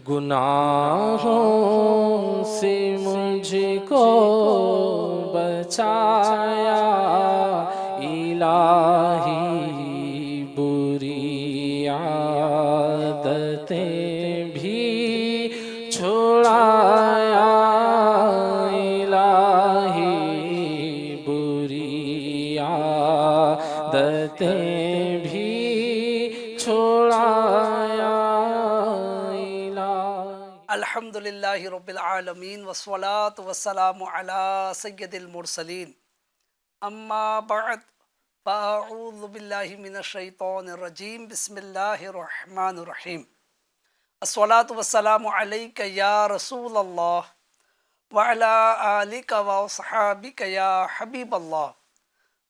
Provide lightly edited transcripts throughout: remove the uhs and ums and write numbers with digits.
گناہوں سے مجھ کو بچایا الہی، بری عادتیں بھی چھڑایا الہی، بری عادتیں بھی چھڑایا الحمدللہ رب العالمین والصلاة والسلام علی سید المرسلین، اما بعد فاعوذ باللہ من الشیطان الرجیم، بسم اللہ الرحمن الرحیم۔ الصلاة والسلام علیک یا رسول اللہ وعلی آلک واصحابک یا حبیب اللہ۔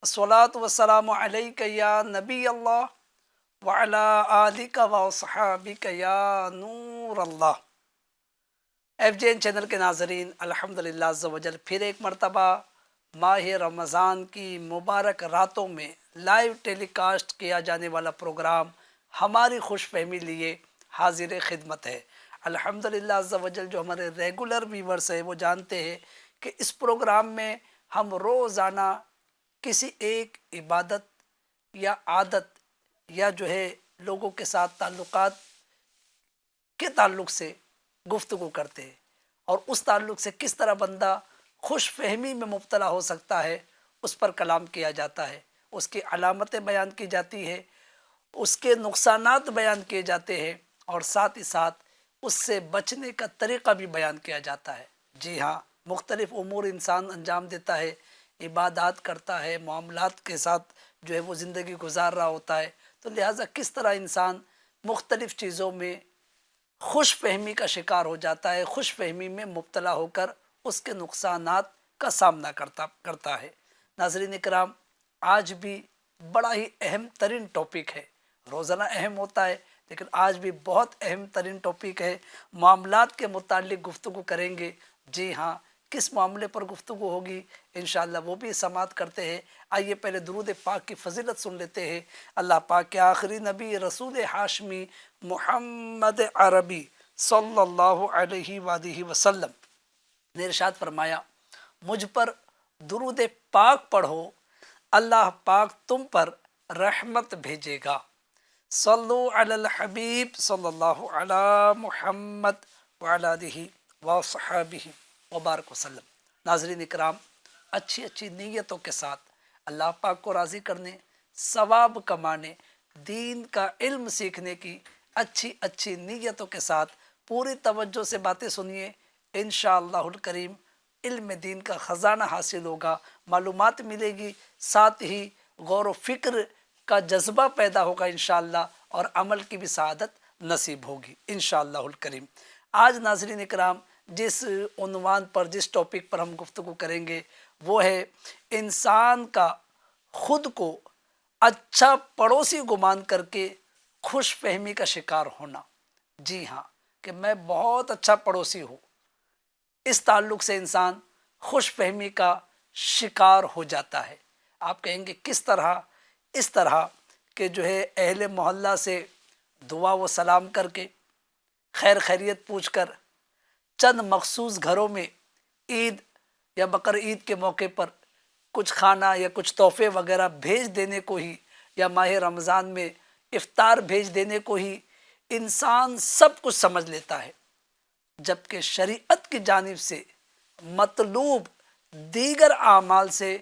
الصلاة والسلام علیک یا نبی اللہ وعلی آلک واصحابک یا نور اللہ۔ ایف جے این چینل کے ناظرین، الحمدللہ عز و جل پھر ایک مرتبہ ماہ رمضان کی مبارک راتوں میں لائیو ٹیلی کاسٹ کیا جانے والا پروگرام ہماری خوش فہمی لیے حاضر خدمت ہے۔ الحمدللہ عز و جل جو ہمارے ریگولر ویورز ہیں وہ جانتے ہیں کہ اس پروگرام میں ہم روزانہ کسی ایک عبادت یا عادت یا جو ہے لوگوں کے ساتھ تعلقات کے تعلق سے گفتگو کرتے ہیں، اور اس تعلق سے کس طرح بندہ خوش فہمی میں مبتلا ہو سکتا ہے اس پر کلام کیا جاتا ہے، اس کی علامتیں بیان کی جاتی ہے، اس کے نقصانات بیان کیے جاتے ہیں، اور ساتھ ہی ساتھ اس سے بچنے کا طریقہ بھی بیان کیا جاتا ہے۔ جی ہاں، مختلف امور انسان انجام دیتا ہے، عبادات کرتا ہے، معاملات کے ساتھ جو ہے وہ زندگی گزار رہا ہوتا ہے، تو لہٰذا کس طرح انسان مختلف چیزوں میں خوش فہمی کا شکار ہو جاتا ہے، خوش فہمی میں مبتلا ہو کر اس کے نقصانات کا سامنا کرتا ہے۔ ناظرین اکرام، آج بھی بڑا ہی اہم ترین ٹاپک ہے، روزانہ اہم ہوتا ہے لیکن آج بھی بہت اہم ترین ٹاپک ہے، معاملات کے متعلق گفتگو کریں گے۔ جی ہاں، کس معاملے پر گفتگو ہوگی انشاءاللہ وہ بھی سماعت کرتے ہیں۔ آئیے پہلے درود پاک کی فضیلت سن لیتے ہیں۔ اللہ پاک کے آخری نبی رسول ہاشمی محمد عربی صلی اللہ علیہ وآلہ وسلم نے ارشاد فرمایا، مجھ پر درود پاک پڑھو، اللہ پاک تم پر رحمت بھیجے گا۔ صلو علی الحبیب صلی اللہ علی محمد وعلی آلہ وصحبہ وبارک وسلم۔ ناظرین اکرام، اچھی اچھی نیتوں کے ساتھ اللہ پاک کو راضی کرنے، ثواب کمانے، دین کا علم سیکھنے کی اچھی اچھی نیتوں کے ساتھ پوری توجہ سے باتیں سنیے، انشاءاللہ الکریم علم دین کا خزانہ حاصل ہوگا، معلومات ملے گی، ساتھ ہی غور و فکر کا جذبہ پیدا ہوگا انشاءاللہ، اور عمل کی بھی سعادت نصیب ہوگی انشاءاللہ الکریم۔ آج ناظرین اکرام جس عنوان پر، جس ٹاپک پر ہم گفتگو کریں گے وہ ہے انسان کا خود کو اچھا پڑوسی گمان کر کے خوش فہمی کا شکار ہونا۔ جی ہاں، کہ میں بہت اچھا پڑوسی ہوں، اس تعلق سے انسان خوش فہمی کا شکار ہو جاتا ہے۔ آپ کہیں گے کس طرح؟ اس طرح کہ جو ہے اہل محلہ سے دعا و سلام کر کے، خیر خیریت پوچھ کر، چند مخصوص گھروں میں عید یا بقر عید کے موقع پر کچھ کھانا یا کچھ تحفے وغیرہ بھیج دینے کو ہی، یا ماہ رمضان میں افطار بھیج دینے کو ہی انسان سب کچھ سمجھ لیتا ہے، جبکہ شریعت کی جانب سے مطلوب دیگر اعمال سے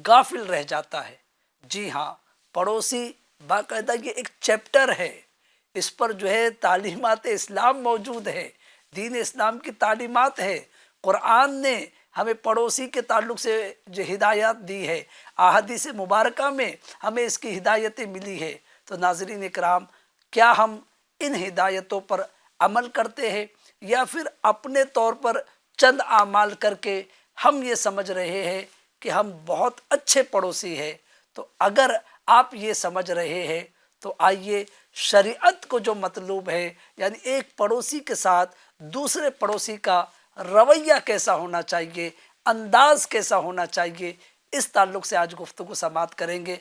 غافل رہ جاتا ہے۔ جی ہاں، پڑوسی باقاعدہ یہ ایک چیپٹر ہے، اس پر جو ہے تعلیمات اسلام موجود ہے، دین اسلام کی تعلیمات ہے، قرآن نے ہمیں پڑوسی کے تعلق سے جو ہدایات دی ہے، احادیث مبارکہ میں ہمیں اس کی ہدایتیں ملی ہے۔ تو ناظرین اکرام، کیا ہم ان ہدایتوں پر عمل کرتے ہیں، یا پھر اپنے طور پر چند اعمال کر کے ہم یہ سمجھ رہے ہیں کہ ہم بہت اچھے پڑوسی ہیں؟ تو اگر آپ یہ سمجھ رہے ہیں تو آئیے شریعت کو جو مطلوب ہے، یعنی ایک پڑوسی کے ساتھ دوسرے پڑوسی کا رویہ کیسا ہونا چاہیے، انداز کیسا ہونا چاہیے، اس تعلق سے آج گفتگو سماعت کریں گے۔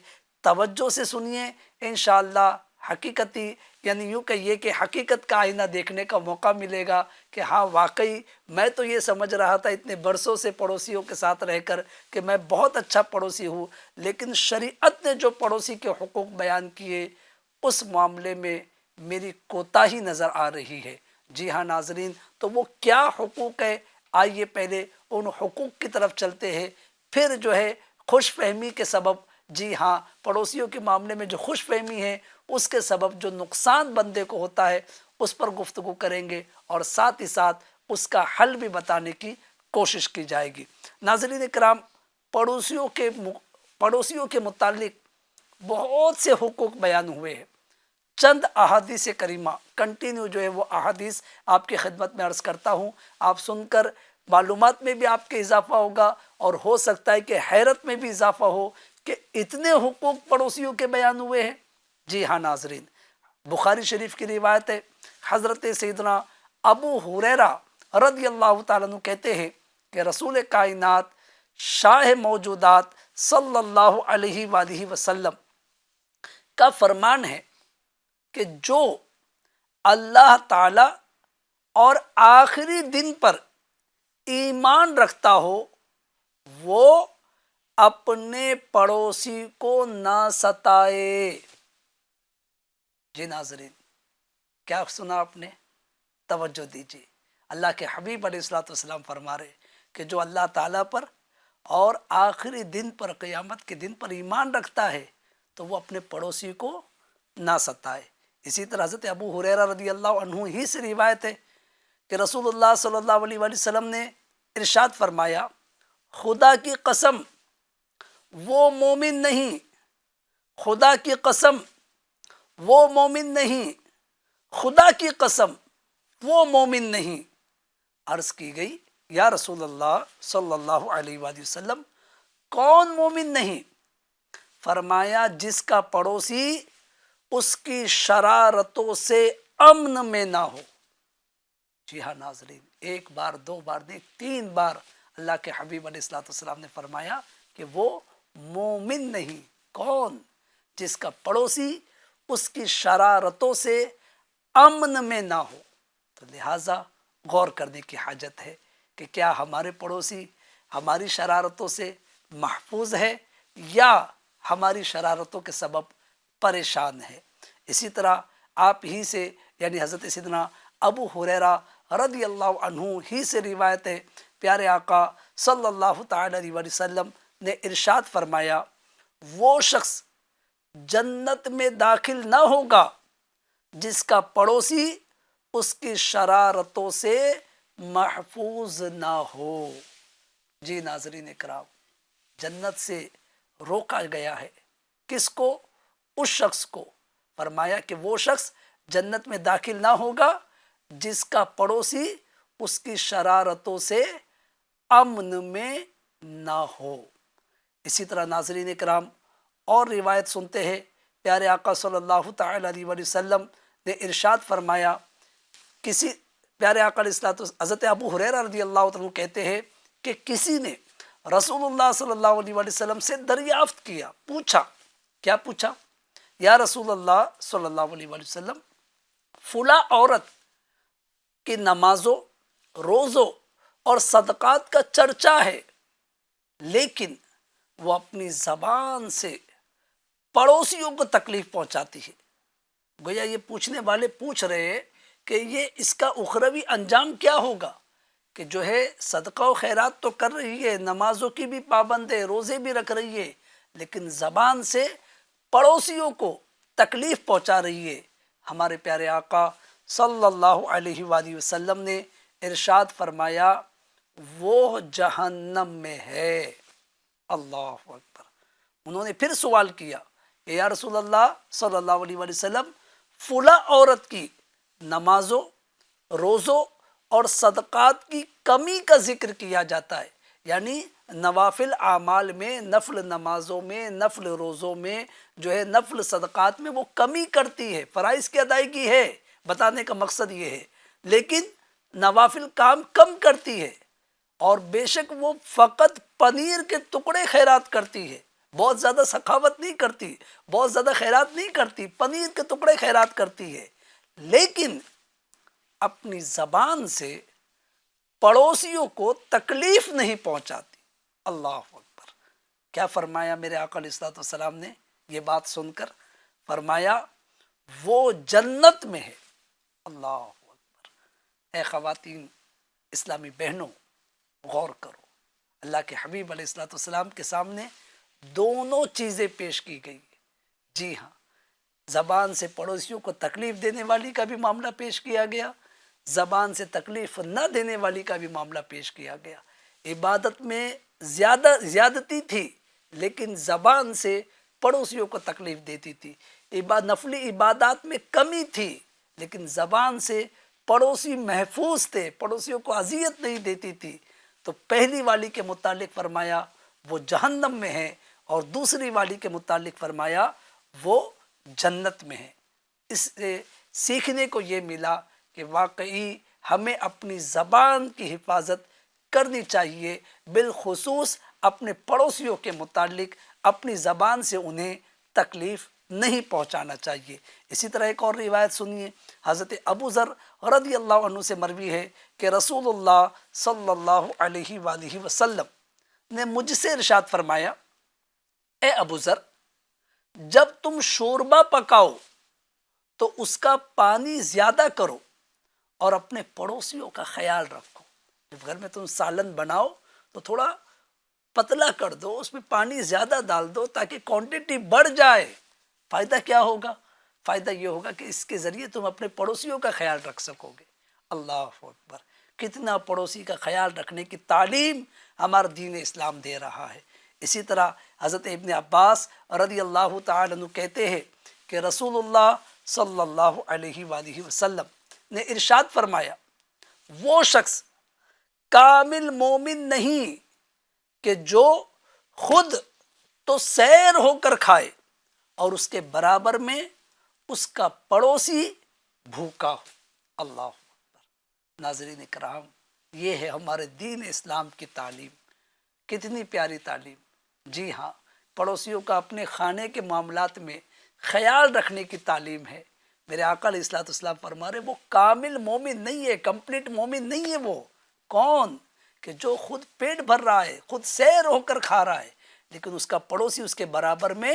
توجہ سے سنیے، انشاءاللہ حقیقتی یعنی یوں کہیے کہ حقیقت کا آئینہ دیکھنے کا موقع ملے گا کہ ہاں واقعی میں تو یہ سمجھ رہا تھا اتنے برسوں سے پڑوسیوں کے ساتھ رہ کر کہ میں بہت اچھا پڑوسی ہوں، لیکن شریعت نے جو پڑوسی کے حقوق بیان کیے اس معاملے میں میری کوتاہی نظر آ رہی ہے۔ جی ہاں ناظرین، تو وہ کیا حقوق ہے، آئیے پہلے ان حقوق کی طرف چلتے ہیں، پھر جو ہے خوش فہمی کے سبب، جی ہاں پڑوسیوں کے معاملے میں جو خوش فہمی ہے اس کے سبب جو نقصان بندے کو ہوتا ہے اس پر گفتگو کریں گے، اور ساتھ ہی ساتھ اس کا حل بھی بتانے کی کوشش کی جائے گی۔ ناظرین کرام، پڑوسیوں کے متعلق بہت سے حقوق بیان ہوئے ہیں۔ چند احادیث کریمہ کنٹینیو جو ہے وہ احادیث آپ کی خدمت میں عرض کرتا ہوں، آپ سن کر معلومات میں بھی آپ کے اضافہ ہوگا، اور ہو سکتا ہے کہ حیرت میں بھی اضافہ ہو کہ اتنے حقوق پڑوسیوں کے بیان ہوئے ہیں۔ جی ہاں ناظرین، بخاری شریف کی روایت ہے، حضرت سیدنا ابو ہریرہ رضی اللہ تعالیٰ عنہ کہتے ہیں کہ رسول کائنات شاہ موجودات صلی اللہ علیہ وآلہ وسلم کا فرمان ہے کہ جو اللہ تعالی اور آخری دن پر ایمان رکھتا ہو وہ اپنے پڑوسی کو نہ ستائے۔ جی ناظرین، کیا سنا آپ نے؟ توجہ دیجیے، اللہ کے حبیب علیہ الصلوۃ والسلام فرما رہے کہ جو اللہ تعالیٰ پر اور آخری دن پر، قیامت کے دن پر ایمان رکھتا ہے تو وہ اپنے پڑوسی کو نہ ستائے۔ اسی طرح حضرت ابو ہریرہ رضی اللہ عنہ ہی سے روایت ہے کہ رسول اللہ صلی اللہ علیہ وآلہ وسلم نے ارشاد فرمایا، خدا کی قسم وہ مومن نہیں، خدا کی قسم وہ مومن نہیں، خدا کی قسم وہ مومن نہیں۔ عرض کی گئی یا رسول اللہ صلی اللہ علیہ وآلہ وسلم کون مومن نہیں؟ فرمایا جس کا پڑوسی اس کی شرارتوں سے امن میں نہ ہو۔ جی ہاں ناظرین، ایک بار دو بار نہیں، 3 بار اللہ کے حبیب علیہ الصلوۃ والسلام نے فرمایا کہ وہ مومن نہیں۔ کون؟ جس کا پڑوسی اس کی شرارتوں سے امن میں نہ ہو۔ تو لہٰذا غور کرنے کی حاجت ہے کہ کیا ہمارے پڑوسی ہماری شرارتوں سے محفوظ ہے یا ہماری شرارتوں کے سبب پریشان ہے۔ اسی طرح آپ ہی سے یعنی حضرت سیدنا ابو ہریرہ رضی اللہ عنہ ہی سے روایت ہے، پیارے آقا صلی اللہ تعالی علیہ وسلم نے ارشاد فرمایا، وہ شخص جنت میں داخل نہ ہوگا جس کا پڑوسی اس کی شرارتوں سے محفوظ نہ ہو۔ جی ناظرین اکرام، جنت سے روکا گیا ہے کس کو؟ اس شخص کو۔ فرمایا کہ وہ شخص جنت میں داخل نہ ہوگا جس کا پڑوسی اس کی شرارتوں سے امن میں نہ ہو۔ اسی طرح ناظرین اکرام اور روایت سنتے ہیں، پیارے آقا صلی اللہ تعالی علیہ وآلہ وسلم نے ارشاد فرمایا، پیارے آقا علیہ الصلوۃ والسلام حضرت ابو ہریرہ رضی اللہ عنہ کہتے ہیں کہ کسی نے رسول اللہ صلی اللہ علیہ وآلہ وسلم سے دریافت کیا، پوچھا، کیا پوچھا؟ یا رسول اللہ صلی اللہ علیہ وآلہ وسلم فلاں عورت کی نمازوں، روزوں اور صدقات کا چرچا ہے، لیکن وہ اپنی زبان سے پڑوسیوں کو تکلیف پہنچاتی ہے۔ گویا یہ پوچھنے والے پوچھ رہے ہیں کہ یہ اس کا اخروی انجام کیا ہوگا کہ جو ہے صدقہ و خیرات تو کر رہی ہے، نمازوں کی بھی پابند ہے، روزے بھی رکھ رہی ہے، لیکن زبان سے پڑوسیوں کو تکلیف پہنچا رہی ہے۔ ہمارے پیارے آقا صلی اللہ علیہ وآلہ وسلم نے ارشاد فرمایا وہ جہنم میں ہے۔ اللہ اکبر۔ انہوں نے پھر سوال کیا کہ یا رسول اللہ صلی اللہ علیہ وآلہ وسلم فلاں عورت کی نمازوں، روزوں اور صدقات کی کمی کا ذکر کیا جاتا ہے، یعنی نوافل اعمال میں، نفل نمازوں میں، نفل روزوں میں جو ہے نفل صدقات میں وہ کمی کرتی ہے، فرائض کی ادائیگی ہے، بتانے کا مقصد یہ ہے، لیکن نوافل کام کم کرتی ہے، اور بے شک وہ فقط پنیر کے ٹکڑے خیرات کرتی ہے۔ بہت زیادہ سخاوت نہیں کرتی، بہت زیادہ خیرات نہیں کرتی، پنیر کے ٹکڑے خیرات کرتی ہے، لیکن اپنی زبان سے پڑوسیوں کو تکلیف نہیں پہنچاتی۔ اللہ اکبر! کیا فرمایا میرے آقا علیہ الصلوۃ والسلام نے؟ یہ بات سن کر فرمایا وہ جنت میں ہے۔ اللہ اکبر! اے خواتین اسلامی بہنوں، غور کرو، اللہ کے حبیب علیہ الصلوۃ والسلام کے سامنے دونوں چیزیں پیش کی گئی۔ جی ہاں، زبان سے پڑوسیوں کو تکلیف دینے والی کا بھی معاملہ پیش کیا گیا، زبان سے تکلیف نہ دینے والی کا بھی معاملہ پیش کیا گیا۔ عبادت میں زیادتی تھی، لیکن زبان سے پڑوسیوں کو تکلیف دیتی تھی۔ نفلی عبادات میں کمی تھی، لیکن زبان سے پڑوسی محفوظ تھے، پڑوسیوں کو اذیت نہیں دیتی تھی۔ تو پہلی والی کے متعلق فرمایا وہ جہنم میں ہے، اور دوسری والی کے متعلق فرمایا وہ جنت میں ہے۔ اس سے سیکھنے کو یہ ملا کہ واقعی ہمیں اپنی زبان کی حفاظت کرنی چاہیے، بالخصوص اپنے پڑوسیوں کے متعلق اپنی زبان سے انہیں تکلیف نہیں پہنچانا چاہیے۔ اسی طرح ایک اور روایت سنیے، حضرت ابو ذر رضی اللہ عنہ سے مروی ہے کہ رسول اللہ صلی اللہ علیہ وآلہ وسلم نے مجھ سے ارشاد فرمایا، اے ابو ذر، جب تم شوربہ پکاؤ تو اس کا پانی زیادہ کرو اور اپنے پڑوسیوں کا خیال رکھو۔ جب گھر میں تم سالن بناؤ تو تھوڑا پتلا کر دو، اس میں پانی زیادہ ڈال دو تاکہ کوانٹٹی بڑھ جائے۔ فائدہ کیا ہوگا؟ فائدہ یہ ہوگا کہ اس کے ذریعے تم اپنے پڑوسیوں کا خیال رکھ سکو گے۔ اللہ اکبر! کتنا پڑوسی کا خیال رکھنے کی تعلیم ہمارا دین اسلام دے رہا ہے۔ اسی طرح حضرت ابن عباس رضی اللہ تعالیٰ عنہ کہتے ہیں کہ رسول اللہ صلی اللہ علیہ وآلہ وسلم نے ارشاد فرمایا، وہ شخص کامل مومن نہیں کہ جو خود تو سیر ہو کر کھائے اور اس کے برابر میں اس کا پڑوسی بھوکا ہو۔ اللہ اکبر! ناظرین کرام، یہ ہے ہمارے دین اسلام کی تعلیم۔ کتنی پیاری تعلیم! جی ہاں، پڑوسیوں کا اپنے کھانے کے معاملات میں خیال رکھنے کی تعلیم ہے۔ میرے آقا علیہ الصلوۃ والسلام فرما رہے وہ کامل مومن نہیں ہے، کمپلیٹ مومن نہیں ہے۔ وہ کون؟ کہ جو خود پیٹ بھر رہا ہے، خود سیر ہو کر کھا رہا ہے، لیکن اس کا پڑوسی اس کے برابر میں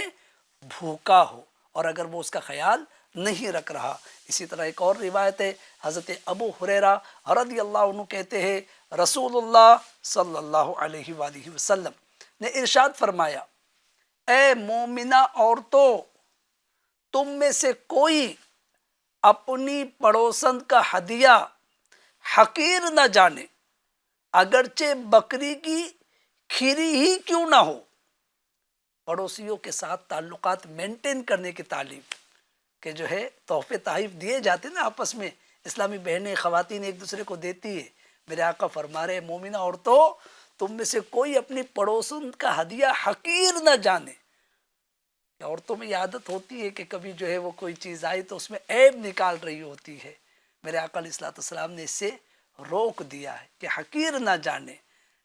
بھوکا ہو، اور اگر وہ اس کا خیال نہیں رکھ رہا۔ اسی طرح ایک اور روایت ہے، حضرت ابو ہریرہ رضی اللہ عنہ کہتے ہیں رسول اللہ صلی اللہ علیہ وآلہ وسلم نے ارشاد فرمایا، اے مومنہ عورتوں، تم میں سے کوئی اپنی پڑوسن کا ہدیہ حقیر نہ جانے، اگرچہ بکری کی کھیری ہی کیوں نہ ہو۔ پڑوسیوں کے ساتھ تعلقات مینٹین کرنے کی تعلیم، کہ جو ہے تحفے تحائف دیے جاتے نا آپس میں، اسلامی بہنیں خواتین ایک دوسرے کو دیتی ہے۔ میرے آقا فرما رہے مومنہ عورتوں، تم میں سے کوئی اپنی پڑوسن کا ہدیہ حقیر نہ جانے۔ عورتوں میں یہ عادت ہوتی ہے کہ کبھی جو ہے وہ کوئی چیز آئی تو اس میں عیب نکال رہی ہوتی ہے۔ میرے آقا علیہ الصلوۃ والسلام نے اس سے روک دیا ہے کہ حقیر نہ جانے،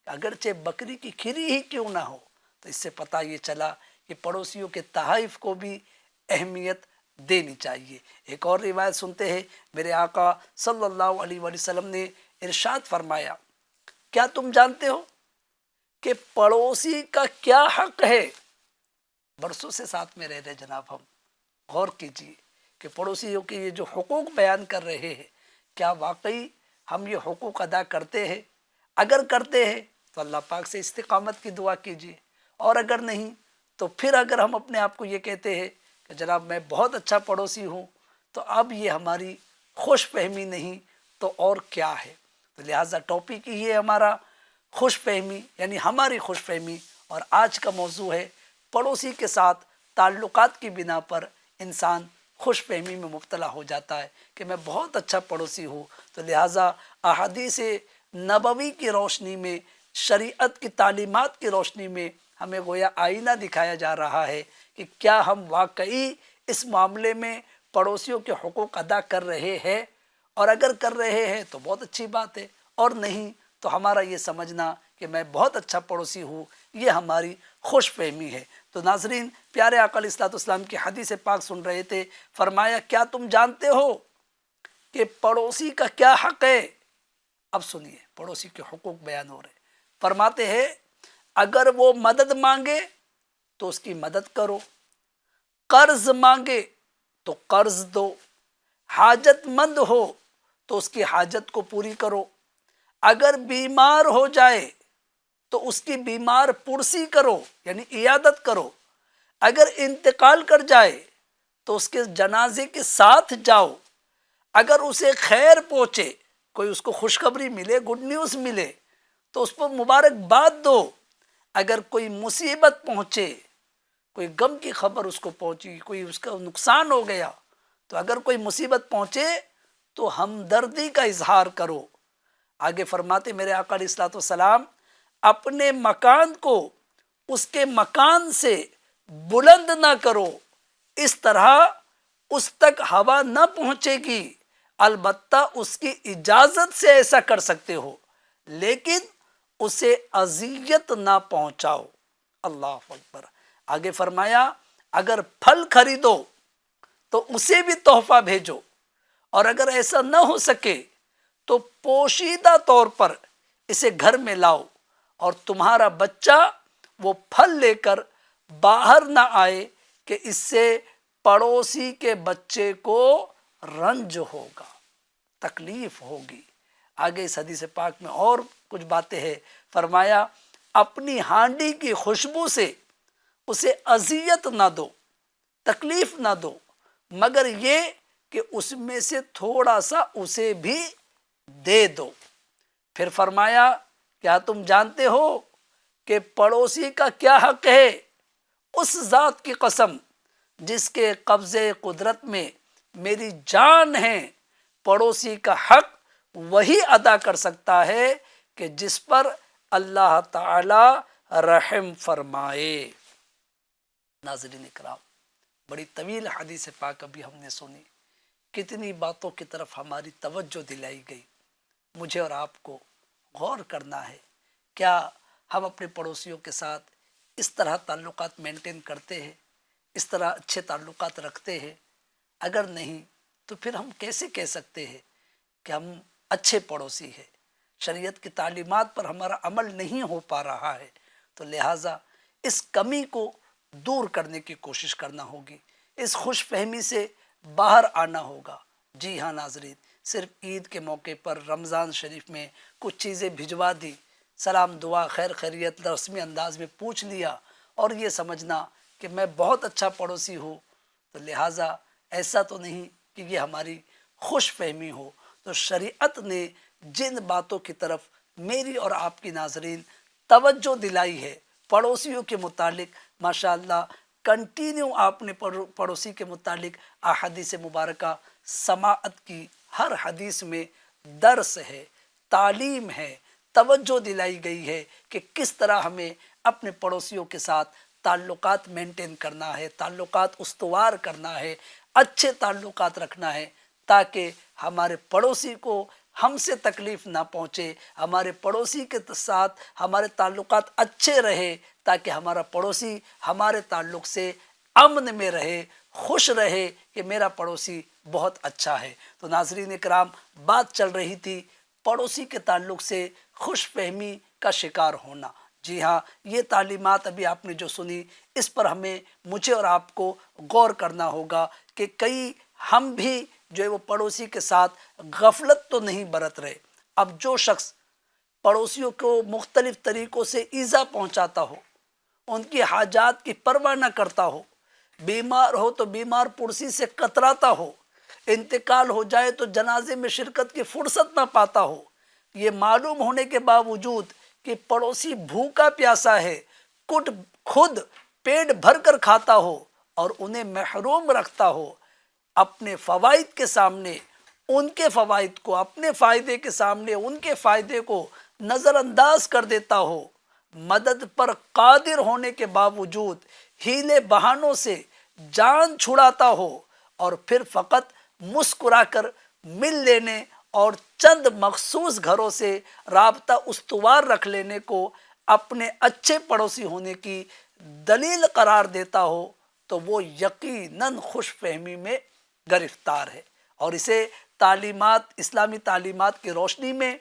اگرچہ بکری کی کھری ہی کیوں نہ ہو۔ تو اس سے پتہ یہ چلا کہ پڑوسیوں کے تحائف کو بھی اہمیت دینی چاہیے۔ ایک اور روایت سنتے ہیں، میرے آقا صلی اللہ علیہ وآلہ وسلم نے ارشاد فرمایا، کیا تم جانتے ہو کہ پڑوسی کا کیا حق ہے؟ برسوں سے ساتھ میں رہ رہے جناب، ہم غور کیجیے کہ پڑوسیوں کے یہ جو حقوق بیان کر رہے ہیں، کیا واقعی ہم یہ حقوق ادا کرتے ہیں؟ اگر کرتے ہیں تو اللہ پاک سے استقامت کی دعا کیجیے، اور اگر نہیں تو پھر اگر ہم اپنے آپ کو یہ کہتے ہیں کہ جناب میں بہت اچھا پڑوسی ہوں، تو اب یہ ہماری خوش فہمی نہیں تو اور کیا ہے؟ تو لہٰذا ٹاپک ہی ہے ہمارا خوش فہمی، یعنی ہماری خوش فہمی، اور آج کا موضوع ہے پڑوسی کے ساتھ تعلقات کی بنا پر انسان خوش فہمی میں مبتلا ہو جاتا ہے کہ میں بہت اچھا پڑوسی ہوں۔ تو لہٰذا احادیث نبوی کی روشنی میں، شریعت کی تعلیمات کی روشنی میں ہمیں گویا آئینہ دکھایا جا رہا ہے کہ کیا ہم واقعی اس معاملے میں پڑوسیوں کے حقوق ادا کر رہے ہیں، اور اگر کر رہے ہیں تو بہت اچھی بات ہے، اور نہیں تو ہمارا یہ سمجھنا کہ میں بہت اچھا پڑوسی ہوں یہ ہماری خوش فہمی ہے۔ تو ناظرین، پیارے آقا علیہ الصلوۃ والسلام کی حدیث پاک سن رہے تھے، فرمایا کیا تم جانتے ہو کہ پڑوسی کا کیا حق ہے؟ اب سنیے، پڑوسی کے حقوق بیان ہو رہے۔ فرماتے ہیں اگر وہ مدد مانگے تو اس کی مدد کرو، قرض مانگے تو قرض دو، حاجت مند ہو تو اس کی حاجت کو پوری کرو، اگر بیمار ہو جائے تو اس کی بیمار پرسی کرو یعنی عیادت کرو، اگر انتقال کر جائے تو اس کے جنازے کے ساتھ جاؤ، اگر اسے خیر پہنچے، کوئی اس کو خوشخبری ملے، گڈ نیوز ملے تو اس پر مبارکباد دو، اگر کوئی مصیبت پہنچے، کوئی غم کی خبر اس کو پہنچی، کوئی اس کا نقصان ہو گیا، تو اگر کوئی مصیبت پہنچے تو ہمدردی کا اظہار کرو۔ آگے فرماتے میرے آقا علیہ الصلوۃ والسلام اپنے مکان کو اس کے مکان سے بلند نہ کرو، اس طرح اس تک ہوا نہ پہنچے گی، البتہ اس کی اجازت سے ایسا کر سکتے ہو، لیکن اسے اذیت نہ پہنچاؤ۔ اللہ اکبر۔ آگے فرمایا اگر پھل خریدو تو اسے بھی تحفہ بھیجو، اور اگر ایسا نہ ہو سکے تو پوشیدہ طور پر اسے گھر میں لاؤ، اور تمہارا بچہ وہ پھل لے کر باہر نہ آئے کہ اس سے پڑوسی کے بچے کو رنج ہوگا، تکلیف ہوگی۔ آگے اس حدیث پاک میں اور کچھ باتیں ہیں۔ فرمایا اپنی ہانڈی کی خوشبو سے اسے اذیت نہ دو، تکلیف نہ دو، مگر یہ کہ اس میں سے تھوڑا سا اسے بھی دے دو۔ پھر فرمایا کیا تم جانتے ہو کہ پڑوسی کا کیا حق ہے؟ اس ذات کی قسم جس کے قبضے قدرت میں میری جان ہے، پڑوسی کا حق وہی ادا کر سکتا ہے کہ جس پر اللہ تعالی رحم فرمائے۔ ناظرین اکرام، بڑی طویل حدیث پاک ابھی ہم نے سنی، کتنی باتوں کی طرف ہماری توجہ دلائی گئی۔ مجھے اور آپ کو غور کرنا ہے، کیا ہم اپنے پڑوسیوں کے ساتھ اس طرح تعلقات مینٹین کرتے ہیں، اس طرح اچھے تعلقات رکھتے ہیں؟ اگر نہیں تو پھر ہم کیسے کہہ سکتے ہیں کہ ہم اچھے پڑوسی ہیں؟ شریعت کی تعلیمات پر ہمارا عمل نہیں ہو پا رہا ہے، تو لہٰذا اس کمی کو دور کرنے کی کوشش کرنا ہوگی، اس خوش فہمی سے باہر آنا ہوگا۔ جی ہاں ناظرین، صرف عید کے موقع پر رمضان شریف میں کچھ چیزیں بھجوا دی، سلام دعا خیر خیریت رسمی انداز میں پوچھ لیا، اور یہ سمجھنا کہ میں بہت اچھا پڑوسی ہوں، تو لہٰذا ایسا تو نہیں کہ یہ ہماری خوش فہمی ہو۔ تو شریعت نے جن باتوں کی طرف میری اور آپ کی ناظرین توجہ دلائی ہے پڑوسیوں کے متعلق، ماشاءاللہ کنٹینیو آپ نے پڑوسی کے متعلق احادیث مبارکہ سماعت کی، ہر حدیث میں درس ہے، تعلیم ہے، توجہ دلائی گئی ہے کہ کس طرح ہمیں اپنے پڑوسیوں کے ساتھ تعلقات مینٹین کرنا ہے، تعلقات استوار کرنا ہے، اچھے تعلقات رکھنا ہے، تاکہ ہمارے پڑوسی کو ہم سے تکلیف نہ پہنچے، ہمارے پڑوسی کے ساتھ ہمارے تعلقات اچھے رہے، تاکہ ہمارا پڑوسی ہمارے تعلق سے امن میں رہے، خوش رہے کہ میرا پڑوسی بہت اچھا ہے۔ تو ناظرین اکرام، بات چل رہی تھی پڑوسی کے تعلق سے خوش فہمی کا شکار ہونا۔ جی ہاں، یہ تعلیمات ابھی آپ نے جو سنی، اس پر مجھے اور آپ کو غور کرنا ہوگا کہ کئی ہم بھی جو ہے وہ پڑوسی کے ساتھ غفلت تو نہیں برت رہے۔ اب جو شخص پڑوسیوں کو مختلف طریقوں سے ایذا پہنچاتا ہو، ان کی حاجات کی پرواہ نہ کرتا ہو، بیمار ہو تو بیمار پرسی سے کتراتا ہو، انتقال ہو جائے تو جنازے میں شرکت کی فرصت نہ پاتا ہو، یہ معلوم ہونے کے باوجود کہ پڑوسی بھوکا پیاسا ہے، خود پیٹ بھر کر کھاتا ہو اور انہیں محروم رکھتا ہو، اپنے فوائد کے سامنے ان کے فوائد کو، اپنے فائدے کے سامنے ان کے فائدے کو نظر انداز کر دیتا ہو، مدد پر قادر ہونے کے باوجود ہیلے بہانوں سے جان چھڑاتا ہو، اور پھر فقط مسکرا کر مل لینے اور چند مخصوص گھروں سے رابطہ استوار رکھ لینے کو اپنے اچھے پڑوسی ہونے کی دلیل قرار دیتا ہو تو وہ یقیناً خوش فہمی میں گرفتار ہے، اور اسے اسلامی تعلیمات کی روشنی میں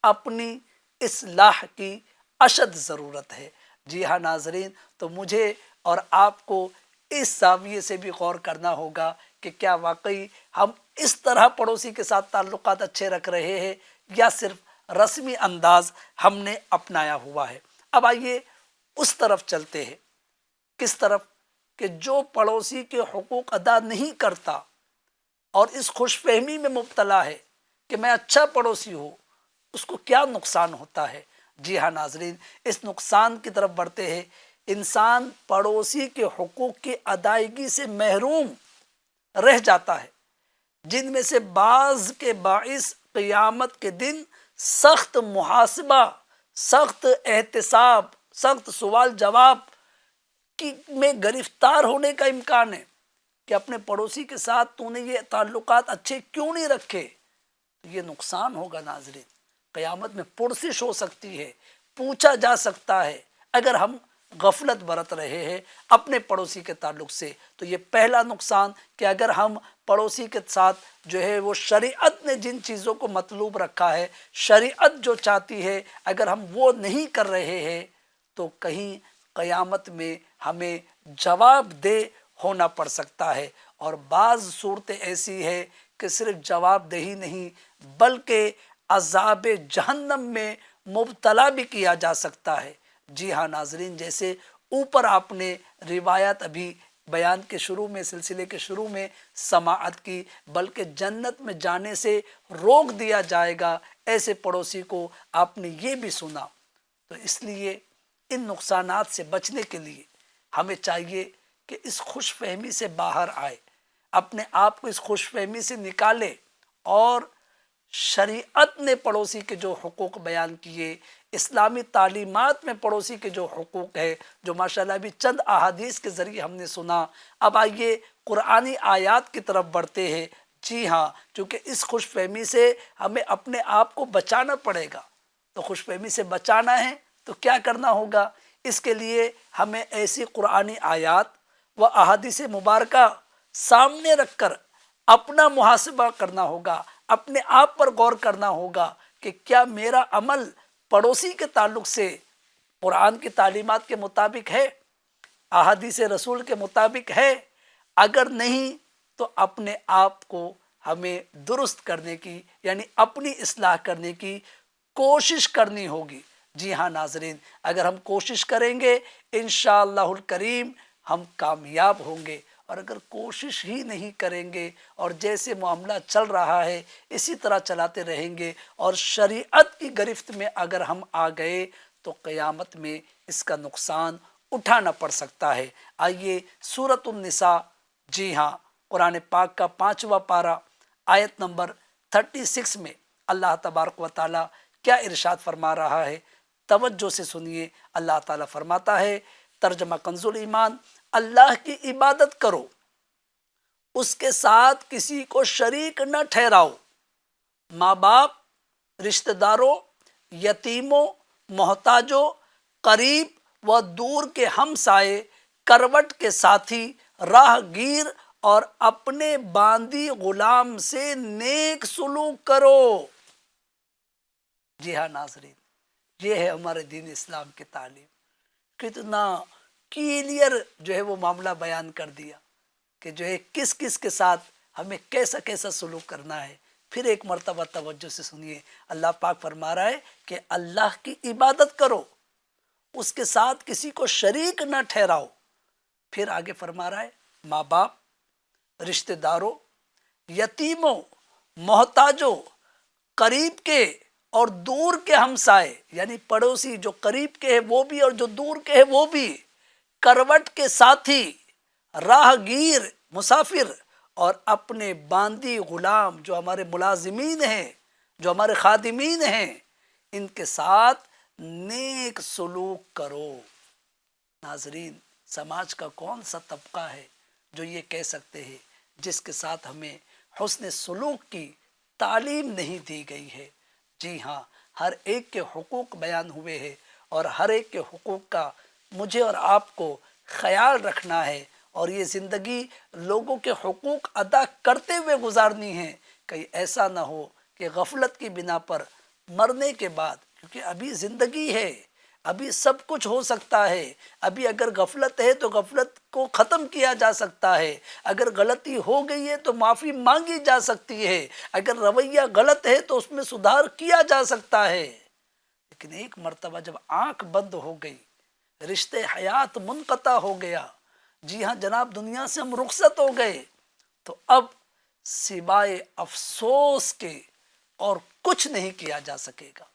اپنی اصلاح کی اشد ضرورت ہے۔ جی ہاں ناظرین، تو مجھے اور آپ کو اس زاویے سے بھی غور کرنا ہوگا کہ کیا واقعی ہم اس طرح پڑوسی کے ساتھ تعلقات اچھے رکھ رہے ہیں یا صرف رسمی انداز ہم نے اپنایا ہوا ہے۔ اب آئیے اس طرف چلتے ہیں، کس طرف؟ کہ جو پڑوسی کے حقوق ادا نہیں کرتا اور اس خوش فہمی میں مبتلا ہے کہ میں اچھا پڑوسی ہوں، اس کو کیا نقصان ہوتا ہے؟ جی ہاں ناظرین، اس نقصان کی طرف بڑھتے ہیں۔ انسان پڑوسی کے حقوق کی ادائیگی سے محروم رہ جاتا ہے، جن میں سے بعض کے باعث قیامت کے دن سخت محاسبہ، سخت احتساب، سخت سوال جواب کی میں گرفتار ہونے کا امکان ہے کہ اپنے پڑوسی کے ساتھ تو نے یہ تعلقات اچھے کیوں نہیں رکھے؟ تو یہ نقصان ہوگا ناظرین، قیامت میں پرسش ہو سکتی ہے، پوچھا جا سکتا ہے اگر ہم غفلت برت رہے ہیں اپنے پڑوسی کے تعلق سے۔ تو یہ پہلا نقصان کہ اگر ہم پڑوسی کے ساتھ جو ہے وہ شریعت نے جن چیزوں کو مطلوب رکھا ہے، شریعت جو چاہتی ہے، اگر ہم وہ نہیں کر رہے ہیں تو کہیں قیامت میں ہمیں جواب دہ ہونا پڑ سکتا ہے۔ اور بعض صورتیں ایسی ہے کہ صرف جواب دہی نہیں بلکہ عذاب جہنم میں مبتلا بھی کیا جا سکتا ہے۔ جی ہاں ناظرین، جیسے اوپر آپ نے روایت ابھی بیان کے شروع میں، سلسلے کے شروع میں سماعت کی، بلکہ جنت میں جانے سے روک دیا جائے گا ایسے پڑوسی کو آپ نے یہ بھی سنا۔ تو اس لیے ان نقصانات سے بچنے کے لیے ہمیں چاہیے کہ اس خوش فہمی سے باہر آئے، اپنے آپ کو اس خوش فہمی سے نکالے، اور شریعت نے پڑوسی کے جو حقوق بیان کیے، اسلامی تعلیمات میں پڑوسی کے جو حقوق ہے، جو ماشاءاللہ بھی چند احادیث کے ذریعے ہم نے سنا، اب آئیے قرآنی آیات کی طرف بڑھتے ہیں۔ جی ہاں، چونکہ اس خوش فہمی سے ہمیں اپنے آپ کو بچانا پڑے گا، تو خوش فہمی سے بچانا ہے تو کیا کرنا ہوگا؟ اس کے لیے ہمیں ایسی قرآنی آیات و احادیث مبارکہ سامنے رکھ کر اپنا محاسبہ کرنا ہوگا، اپنے آپ پر غور کرنا ہوگا کہ کیا میرا عمل پڑوسی کے تعلق سے قرآن کی تعلیمات کے مطابق ہے، احادیث رسول کے مطابق ہے؟ اگر نہیں تو اپنے آپ کو ہمیں درست کرنے کی، یعنی اپنی اصلاح کرنے کی کوشش کرنی ہوگی۔ جی ہاں ناظرین، اگر ہم کوشش کریں گے انشاءاللہ الکریم ہم کامیاب ہوں گے، اور اگر کوشش ہی نہیں کریں گے اور جیسے معاملہ چل رہا ہے اسی طرح چلاتے رہیں گے اور شریعت کی گرفت میں اگر ہم آ گئے تو قیامت میں اس کا نقصان اٹھانا پڑ سکتا ہے۔ آئیے سورۃ النساء، جی ہاں قرآن پاک کا 5واں پارہ آیت نمبر 36 میں اللہ تبارک و تعالی کیا ارشاد فرما رہا ہے، توجہ سے سنیے۔ اللہ تعالیٰ فرماتا ہے، ترجمہ کنز ایمان، اللہ کی عبادت کرو، اس کے ساتھ کسی کو شریک نہ ٹھہراؤ، ماں باپ، رشتہ داروں، یتیموں، محتاجوں، قریب و دور کے ہمسائے، کروٹ کے ساتھی، راہ گیر اور اپنے باندی غلام سے نیک سلوک کرو۔ جی ہاں ناظرین، یہ ہے ہمارے دین اسلام کی تعلیم۔ کتنا کلیئر جو ہے وہ معاملہ بیان کر دیا کہ جو ہے کس کس کے ساتھ ہمیں کیسا کیسا سلوک کرنا ہے۔ پھر ایک مرتبہ توجہ سے سنیے، اللہ پاک فرما رہا ہے کہ اللہ کی عبادت کرو، اس کے ساتھ کسی کو شریک نہ ٹھہراؤ۔ پھر آگے فرما رہا ہے ماں باپ، رشتہ داروں، یتیموں، محتاجوں، قریب کے اور دور کے ہمسائے، یعنی پڑوسی جو قریب کے ہیں وہ بھی اور جو دور کے ہیں وہ بھی، کروٹ کے ساتھی، راہ گیر مسافر، اور اپنے باندی غلام جو ہمارے ملازمین ہیں، جو ہمارے خادمین ہیں، ان کے ساتھ نیک سلوک کرو۔ ناظرین، سماج کا کون سا طبقہ ہے جو یہ کہہ سکتے ہیں جس کے ساتھ ہمیں حسن سلوک کی تعلیم نہیں دی گئی ہے؟ جی ہاں، ہر ایک کے حقوق بیان ہوئے ہیں اور ہر ایک کے حقوق کا مجھے اور آپ کو خیال رکھنا ہے اور یہ زندگی لوگوں کے حقوق ادا کرتے ہوئے گزارنی ہے. کہیں ایسا نہ ہو کہ غفلت کی بنا پر مرنے کے بعد، کیونکہ ابھی زندگی ہے، ابھی سب کچھ ہو سکتا ہے، ابھی اگر غفلت ہے تو غفلت کو ختم کیا جا سکتا ہے، اگر غلطی ہو گئی ہے تو معافی مانگی جا سکتی ہے، اگر رویہ غلط ہے تو اس میں سدھار کیا جا سکتا ہے. لیکن ایک مرتبہ جب آنکھ بند ہو گئی، رشتے حیات منقطع ہو گیا، جی ہاں جناب دنیا سے ہم رخصت ہو گئے، تو اب سوائے افسوس کے اور کچھ نہیں کیا جا سکے گا.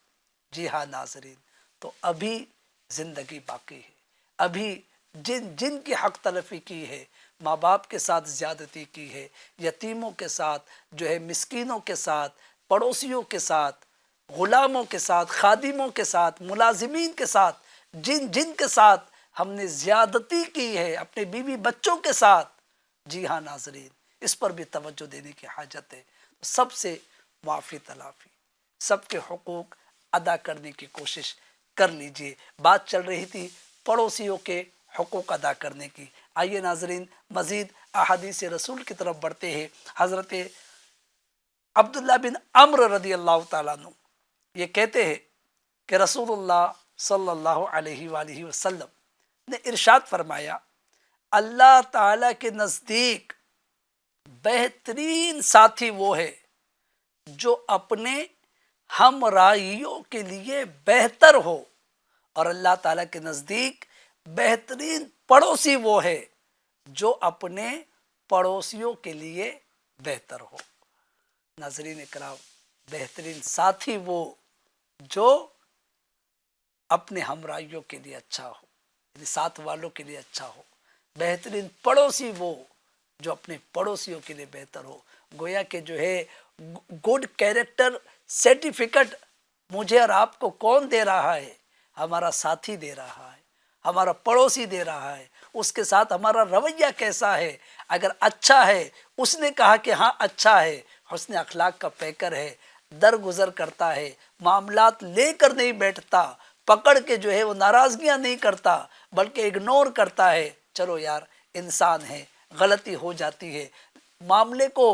جی ہاں ناظرین، تو ابھی زندگی باقی ہے. ابھی جن کی حق تلفی کی ہے، ماں باپ کے ساتھ زیادتی کی ہے، یتیموں کے ساتھ جو ہے، مسکینوں کے ساتھ، پڑوسیوں کے ساتھ، غلاموں کے ساتھ، خادموں کے ساتھ، ملازمین کے ساتھ، جن کے ساتھ ہم نے زیادتی کی ہے، اپنے بیوی بچوں کے ساتھ، جی ہاں ناظرین اس پر بھی توجہ دینے کی حاجت ہے. سب سے معافی تلافی، سب کے حقوق ادا کرنے کی کوشش کر لیجئے. بات چل رہی تھی پڑوسیوں کے حقوق ادا کرنے کی. آئیے ناظرین مزید احادیث رسول کی طرف بڑھتے ہیں. حضرت عبداللہ بن عمرو رضی اللہ تعالیٰ عنہ یہ کہتے ہیں کہ رسول اللہ صلی اللہ علیہ وآلہ وسلم نے ارشاد فرمایا، اللہ تعالیٰ کے نزدیک بہترین ساتھی وہ ہے جو اپنے ہمراہیوں کے لیے بہتر ہو، اور اللہ تعالیٰ کے نزدیک بہترین پڑوسی وہ ہے جو اپنے پڑوسیوں کے لیے بہتر ہو. ناظرین اکرام، بہترین ساتھی وہ جو اپنے ہمراہیوں کے لیے اچھا ہو، یعنی ساتھ والوں کے لیے اچھا ہو. بہترین پڑوسی وہ جو اپنے پڑوسیوں کے لیے بہتر ہو. گویا کہ جو ہے گڈ کیریکٹر سرٹیفکیٹ مجھے اور آپ کو کون دے رہا ہے؟ ہمارا ساتھی دے رہا ہے، ہمارا پڑوسی دے رہا ہے. اس کے ساتھ ہمارا رویہ کیسا ہے؟ اگر اچھا ہے، اس نے کہا کہ ہاں اچھا ہے، حسن اخلاق کا پیکر ہے، درگزر کرتا ہے، معاملات لے کر نہیں بیٹھتا، پکڑ کے جو ہے وہ ناراضگیاں نہیں کرتا بلکہ اگنور کرتا ہے. چلو یار انسان ہے، غلطی ہو جاتی ہے، معاملے کو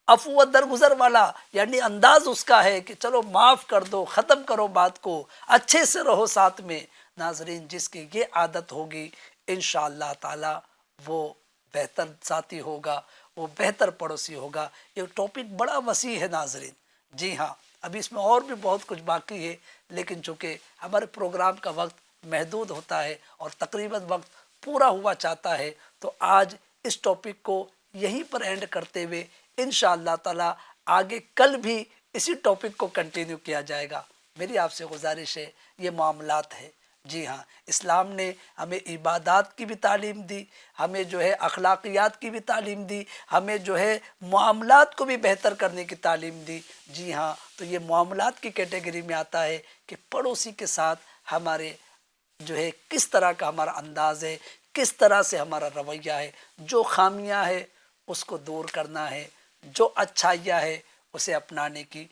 عفو درگزر والا یعنی انداز اس کا ہے کہ چلو معاف کر دو، ختم کرو بات کو، اچھے سے رہو ساتھ میں. ناظرین جس کی یہ عادت ہوگی انشاءاللہ تعالی وہ بہتر ساتھی ہوگا، وہ بہتر پڑوسی ہوگا. یہ ٹاپک بڑا وسیع ہے ناظرین. جی ہاں ابھی اس میں اور بھی بہت کچھ باقی ہے، لیکن چونکہ ہمارے پروگرام کا وقت محدود ہوتا ہے اور تقریباً وقت پورا ہوا چاہتا ہے، تو آج اس ٹاپک کو یہیں پر اینڈ کرتے ہوئے انشاءاللہ تعالی آگے کل بھی اسی ٹاپک کو کنٹینیو کیا جائے گا. میری آپ سے گزارش ہے، یہ معاملات ہے. جی ہاں اسلام نے ہمیں عبادات کی بھی تعلیم دی، ہمیں جو ہے اخلاقیات کی بھی تعلیم دی، ہمیں جو ہے معاملات کو بھی بہتر کرنے کی تعلیم دی. جی ہاں تو یہ معاملات کی کیٹیگری میں آتا ہے کہ پڑوسی کے ساتھ ہمارے جو ہے کس طرح کا ہمارا انداز ہے، کس طرح سے ہمارا رویہ ہے. جو خامیاں ہے اس کو دور کرنا ہے، جو اچھائیاں ہے اسے اپنانے کی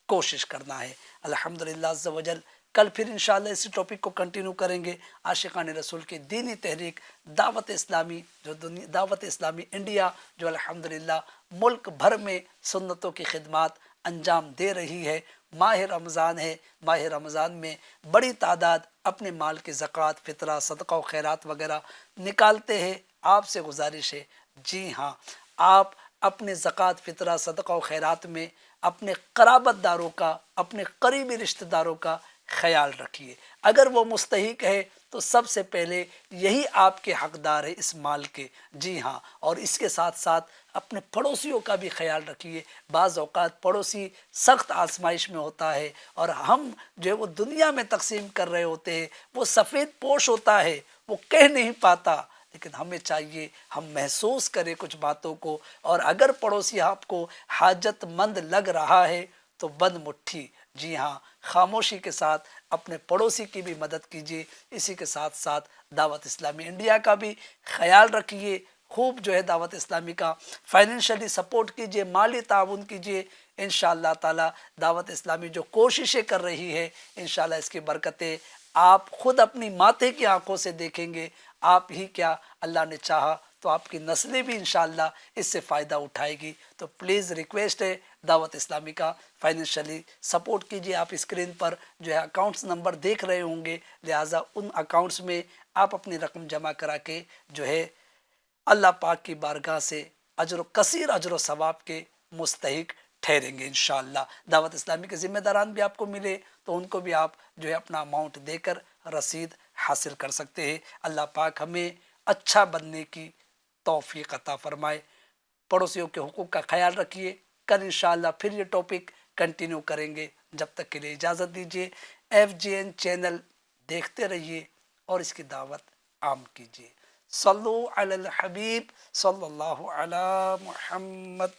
کوشش کرنا ہے. الحمدللہ عز و جل کل پھر انشاءاللہ اسی ٹاپک کو کنٹینیو کریں گے. عاشقان رسول کی دینی تحریک دعوت اسلامی دعوت اسلامی انڈیا جو الحمدللہ ملک بھر میں سنتوں کی خدمات انجام دے رہی ہے. ماہ رمضان ہے، ماہ رمضان میں بڑی تعداد اپنے مال کی زکوٰۃ، فطرہ، صدقہ و خیرات وغیرہ نکالتے ہیں. آپ سے گزارش ہے جی ہاں آپ اپنے زکوٰۃ، فطرہ، صدقہ و خیرات میں اپنے قرابت داروں کا، اپنے قریبی رشتہ داروں کا خیال رکھیے. اگر وہ مستحق ہے تو سب سے پہلے یہی آپ کے حقدار ہے اس مال کے. جی ہاں اور اس کے ساتھ ساتھ اپنے پڑوسیوں کا بھی خیال رکھیے. بعض اوقات پڑوسی سخت آزمائش میں ہوتا ہے اور ہم جو ہے وہ دنیا میں تقسیم کر رہے ہوتے ہیں، وہ سفید پوش ہوتا ہے، وہ کہہ نہیں پاتا، لیکن ہمیں چاہیے ہم محسوس کریں کچھ باتوں کو. اور اگر پڑوسی آپ کو حاجت مند لگ رہا ہے تو بند مٹھی، جی ہاں خاموشی کے ساتھ اپنے پڑوسی کی بھی مدد کیجیے. اسی کے ساتھ ساتھ دعوت اسلامی انڈیا کا بھی خیال رکھیے. خوب جو ہے دعوت اسلامی کا فائنینشلی سپورٹ کیجیے، مالی تعاون کیجیے. انشاءاللہ تعالی دعوت اسلامی جو کوششیں کر رہی ہے انشاءاللہ اس کی برکتیں آپ خود اپنی ماتھے کی آنکھوں سے دیکھیں گے، آپ ہی کیا اللہ نے چاہا تو آپ کی نسلیں بھی انشاءاللہ اس سے فائدہ اٹھائے گی۔ تو پلیز ریکویسٹ ہے دعوت اسلامی کا فائنینشلی سپورٹ کیجیے۔ آپ اسکرین پر جو ہے اکاؤنٹس نمبر دیکھ رہے ہوں گے، لہٰذا ان اکاؤنٹس میں آپ اپنی رقم جمع کرا کے جو ہے اللہ پاک کی بارگاہ سے کثیر اجر و ثواب کے مستحق ٹھہریں گے انشاءاللہ۔ دعوت اسلامی کے ذمہ داران بھی آپ کو ملے تو ان کو بھی آپ جو ہے اپنا اماؤنٹ دے کر رسید حاصل کر سکتے ہیں۔ اللہ پاک ہمیں اچھا بننے کی توفیق عطا فرمائے۔ پڑوسیوں کے حقوق کا خیال رکھیے۔ کل انشاءاللہ پھر یہ ٹاپک کنٹینیو کریں گے، جب تک کے لیے اجازت دیجیے۔ FGN چینل دیکھتے رہیے اور اس کی دعوت عام کیجیے۔ صلو علی الحبیب صلی اللہ علی محمد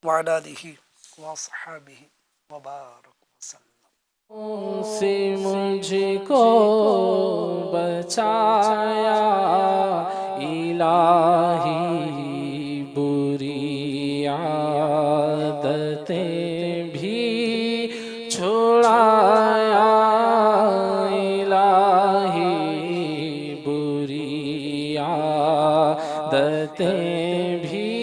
وعلی آلہ وصحبہ وبارک وسلم۔ سے مجھ کو بچایا الہی، بری عادتیں بھی چھڑایا الہی، بری عادتیں بھی